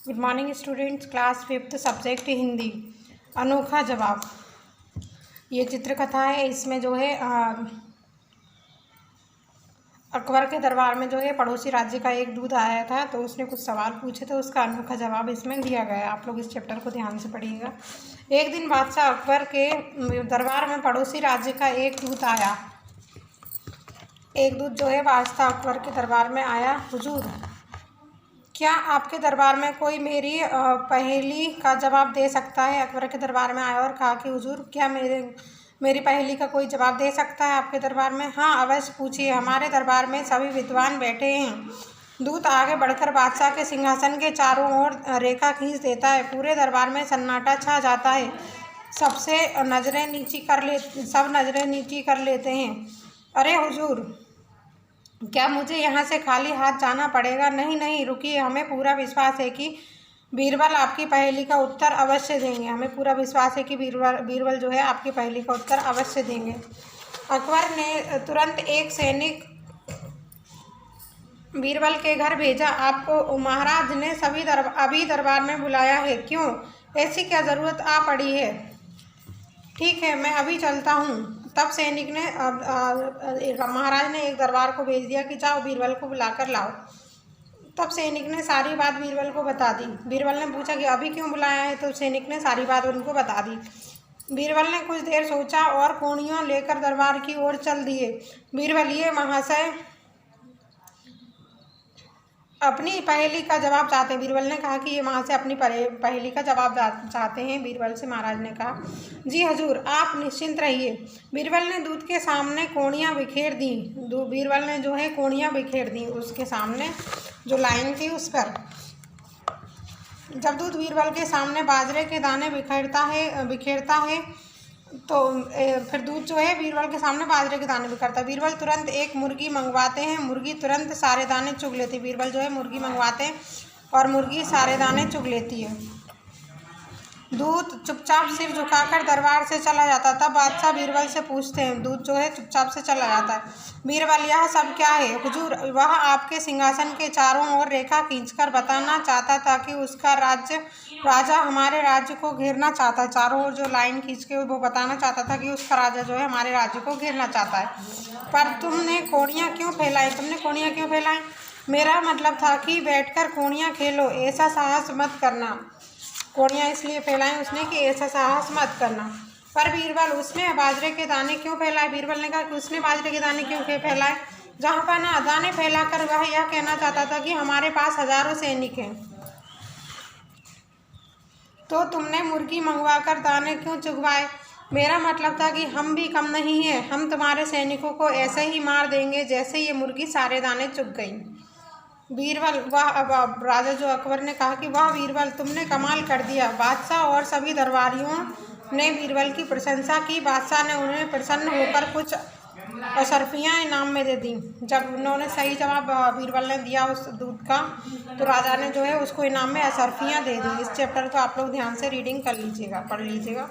Good morning students, class 5th subject Hindi. अनोखा जवाब। ये चित्रकथा है। इसमें जो है अकबर के दरबार में जो है पड़ोसी राज्य का एक दूत आया था, तो उसने कुछ सवाल पूछे, तो उसका अनोखा जवाब इसमें दिया गया है। आप लोग इस चैप्टर को ध्यान से पढ़िएगा। एक दिन बादशाह अकबर के दरबार में पड़ोसी राज्य का एक दूत आया। एक दूत जो है बादशाह अकबर के दरबार में आया। हुजूर, क्या आपके दरबार में कोई मेरी पहेली का जवाब दे सकता है? अकबर के दरबार में आया और कहा कि हुजूर, क्या मेरी पहेली का कोई जवाब दे सकता है आपके दरबार में? हाँ, अवश्य पूछिए, हमारे दरबार में सभी विद्वान बैठे हैं। दूत आगे बढ़कर बादशाह के सिंहासन के चारों ओर रेखा खींच देता है। पूरे दरबार में सन्नाटा छा जाता है। सब नज़रें नीची कर लेते हैं। अरे हुजूर, क्या मुझे यहाँ से खाली हाथ जाना पड़ेगा? नहीं नहीं, रुकिए, हमें पूरा विश्वास है कि बीरबल आपकी पहेली का उत्तर अवश्य देंगे। हमें पूरा विश्वास है कि बीरबल जो है आपकी पहेली का उत्तर अवश्य देंगे। अकबर ने तुरंत एक सैनिक बीरबल के घर भेजा। आपको महाराज ने अभी दरबार में बुलाया है। क्यों? ऐसी क्या ज़रूरत आ पड़ी है? ठीक है, मैं अभी चलता हूँ। तब सैनिक ने महाराज ने एक दरबार को भेज दिया कि जाओ बीरबल को बुलाकर लाओ। तब सैनिक ने सारी बात बीरबल को बता दी। बीरबल ने पूछा कि अभी क्यों बुलाया है? तो सैनिक ने सारी बात उनको बता दी। बीरबल ने कुछ देर सोचा और कोड़ियों लेकर दरबार की ओर चल दिए। बीरबल, ये महाशय अपनी पहेली का जवाब चाहते हैं। बीरबल ने कहा कि ये महाशय अपनी पहेली का जवाब चाहते हैं। बीरबल से महाराज ने कहा, जी हजूर, आप निश्चिंत रहिए। बीरबल ने दूत के सामने कोड़ियाँ बिखेर दी। बीरबल ने जो है कोड़ियाँ बिखेर दी उसके सामने, जो लाइन थी उस पर। जब दूत बीरबल के सामने बाजरे के दाने बिखेरता है तो फिर दूत जो है बीरबल के सामने बाजरे के दाने बिखरता है। बीरबल तुरंत एक मुर्गी मंगवाते हैं। मुर्गी तुरंत सारे दाने चुग लेती है। बीरबल जो है मुर्गी मंगवाते हैं और मुर्गी सारे दाने चुग लेती है। दूत चुपचाप सिर झुकाकर दरबार से चला जाता। तब बादशाह बीरबल से पूछते हैं। दूत जो है चुपचाप से चला जाता है। बीरबल, यह सब क्या है? हुजूर, वह आपके सिंहासन के चारों ओर रेखा खींचकर बताना चाहता था कि उसका राजा हमारे राज्य को घेरना चाहता है। चारों ओर जो लाइन खींच के वो बताना चाहता था कि उसका राजा जो है हमारे राज्य को घेरना चाहता है। पर तुमने कोड़ियाँ क्यों फैलाई? मेरा मतलब था कि बैठकर कोड़ियाँ खेलो, ऐसा साहस मत करना। कोड़ियाँ इसलिए फैलाई उसने कि ऐसा साहस मत करना। पर बीरबल, उसने बाजरे के दाने क्यों फैलाए? बीरबल ने कहा कि उसने बाजरे के दाने क्यों फैलाए? जहाँ पर ना दाने फैलाकर वह यह कहना चाहता था कि हमारे पास हजारों सैनिक हैं। तो तुमने मुर्गी मंगवाकर दाने क्यों चुगवाए? मेरा मतलब था कि हम भी कम नहीं हैं। हम तुम्हारे सैनिकों को ऐसे ही मार देंगे जैसे ये मुर्गी सारे दाने चुग गई। बीरबल, वाह! अब राजा जो अकबर ने कहा कि वाह बीरबल, तुमने कमाल कर दिया। बादशाह और सभी दरबारियों ने बीरबल की प्रशंसा की। बादशाह ने उन्हें प्रसन्न होकर कुछ अशर्फियाँ इनाम में दे दी। जब उन्होंने सही जवाब बीरबल ने दिया उस दूत का, तो राजा ने जो है उसको इनाम में अशर्फियाँ दे दी। इस चैप्टर को आप लोग ध्यान से रीडिंग कर लीजिएगा, पढ़ लीजिएगा।